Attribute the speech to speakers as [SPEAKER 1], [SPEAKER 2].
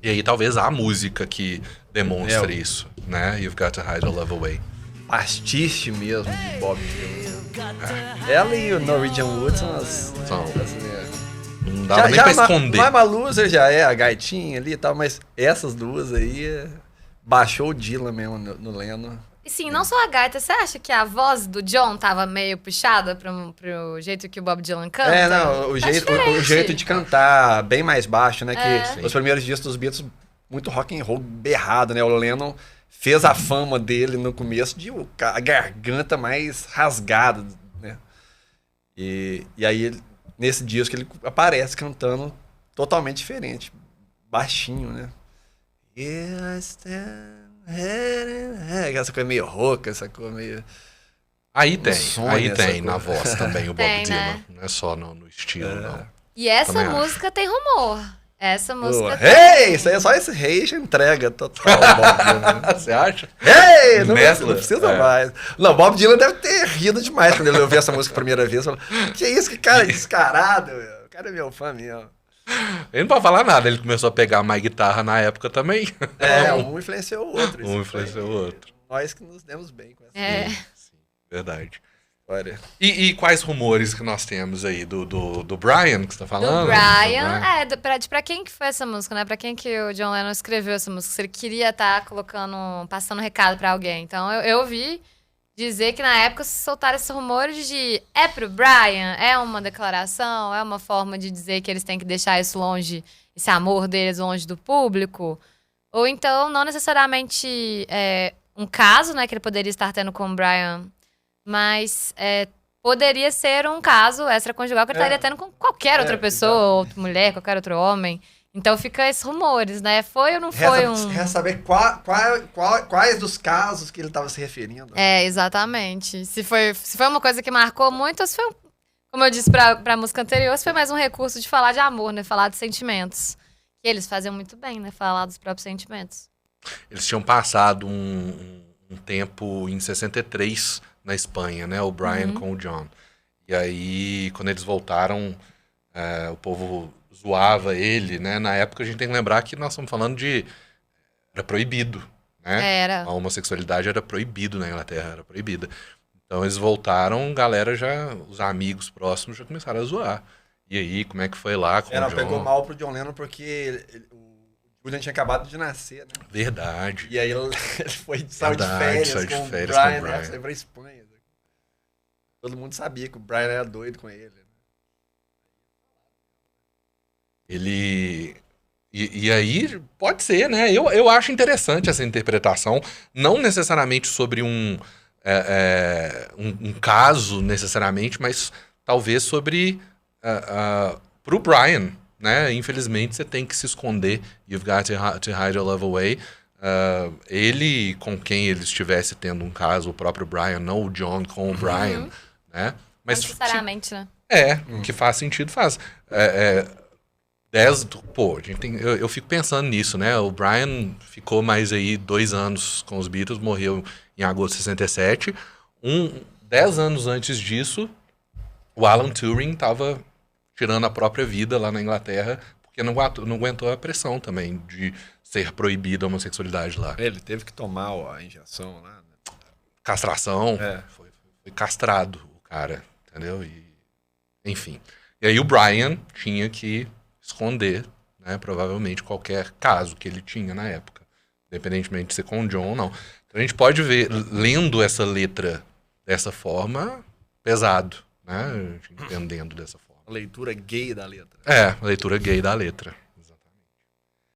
[SPEAKER 1] E aí talvez a música que demonstre isso, né? You've Got to Hide Your Love Away.
[SPEAKER 2] Pastiche mesmo de Bob Dylan. Ela e o Norwegian Wood são as...
[SPEAKER 1] Não dava nem pra esconder.
[SPEAKER 2] Mama Loser já é a gaitinha ali e tal, mas essas duas aí baixou o Dylan mesmo no Lennon.
[SPEAKER 3] E sim, não só a gaita, você acha que a voz do John tava meio puxada pro jeito que o Bob Dylan canta?
[SPEAKER 2] Não, o jeito de cantar bem mais baixo, né? Que os primeiros dias dos Beatles, muito rock and roll berrado, né? O Lennon fez a fama dele no começo de a garganta mais rasgada, né? E aí, nesse disco, ele aparece cantando totalmente diferente, baixinho, né? Yeah, I stand... essa coisa meio rouca, essa coisa meio...
[SPEAKER 1] Aí tem na voz também o Bob Dylan, né? Não é só no estilo, não.
[SPEAKER 3] E essa música tem rumor. Essa música
[SPEAKER 2] isso aí é só esse rei já entrega total. Bob Dylan.
[SPEAKER 1] Você acha?
[SPEAKER 2] Não precisa mais. Não, Bob Dylan deve ter rido demais quando ele ouviu essa música a primeira vez. Falou, que isso, que cara descarado, meu. O cara é meu fã mesmo.
[SPEAKER 1] Ele não pode falar nada, ele começou a pegar mais guitarra na época também.
[SPEAKER 2] Um influenciou o outro.
[SPEAKER 1] Um influenciou o outro.
[SPEAKER 2] Nós que nos demos bem com essa
[SPEAKER 1] Sim, verdade.
[SPEAKER 2] Olha.
[SPEAKER 1] E quais rumores que nós temos aí do Brian, que você tá falando?
[SPEAKER 3] Do Brian, pra quem que foi essa música, né? Pra quem que o John Lennon escreveu essa música? Se ele queria estar passando recado pra alguém. Então, eu ouvi dizer que na época se soltaram esses rumores de pro Brian, é uma declaração, é uma forma de dizer que eles têm que deixar isso longe, esse amor deles longe do público. Ou então, não necessariamente um caso, né, que ele poderia estar tendo com o Brian, mas poderia ser um caso extraconjugal que ele estaria tendo com qualquer outra pessoa, outra mulher, qualquer outro homem. Então fica esses rumores, né? Foi ou não foi
[SPEAKER 2] Quer saber quais dos casos que ele estava se referindo.
[SPEAKER 3] Exatamente. Se foi uma coisa que marcou muito, ou se foi, como eu disse pra música anterior, se foi mais um recurso de falar de amor, né? Falar de sentimentos. Que eles faziam muito bem, né? Falar dos próprios sentimentos.
[SPEAKER 1] Eles tinham passado um tempo em 63 na Espanha, né? O Brian com o John. E aí, quando eles voltaram, o povo zoava ele, né? Na época a gente tem que lembrar que nós estamos falando era proibido, né?
[SPEAKER 3] Era.
[SPEAKER 1] A homossexualidade era proibido na Inglaterra, era proibida. Então eles voltaram, os amigos próximos já começaram a zoar. E aí, como é que foi lá com o John?
[SPEAKER 2] Pegou mal pro John Lennon porque o Julian tinha acabado de nascer, né?
[SPEAKER 1] Verdade.
[SPEAKER 2] E aí ele saiu de férias com o Brian, né? Saiu pra Espanha. Todo mundo sabia que o Brian era doido com ele.
[SPEAKER 1] E aí, pode ser, né? Eu acho interessante essa interpretação, não necessariamente sobre um caso, necessariamente, mas talvez sobre pro Brian, né? Infelizmente, você tem que se esconder. You've got to hide your love away. Ele, com quem ele estivesse tendo um caso, o próprio Brian, não o John com o Brian, né? Mas,
[SPEAKER 3] necessariamente, né?
[SPEAKER 1] Que faz sentido, faz. Eu fico pensando nisso, né? O Brian ficou mais aí 2 anos com os Beatles, morreu em agosto de 67. 10 anos antes disso, o Alan Turing estava tirando a própria vida lá na Inglaterra, porque não aguentou a pressão também de ser proibida a homossexualidade lá.
[SPEAKER 2] Ele teve que tomar a injeção lá. Né?
[SPEAKER 1] Castração. Foi castrado o cara, entendeu? Enfim. E aí o Brian tinha que esconder, né, provavelmente qualquer caso que ele tinha na época, independentemente de ser com o John ou não. Então a gente pode ver, lendo essa letra dessa forma, pesado, né, entendendo dessa forma.
[SPEAKER 2] A leitura gay da letra.
[SPEAKER 1] A leitura gay da letra.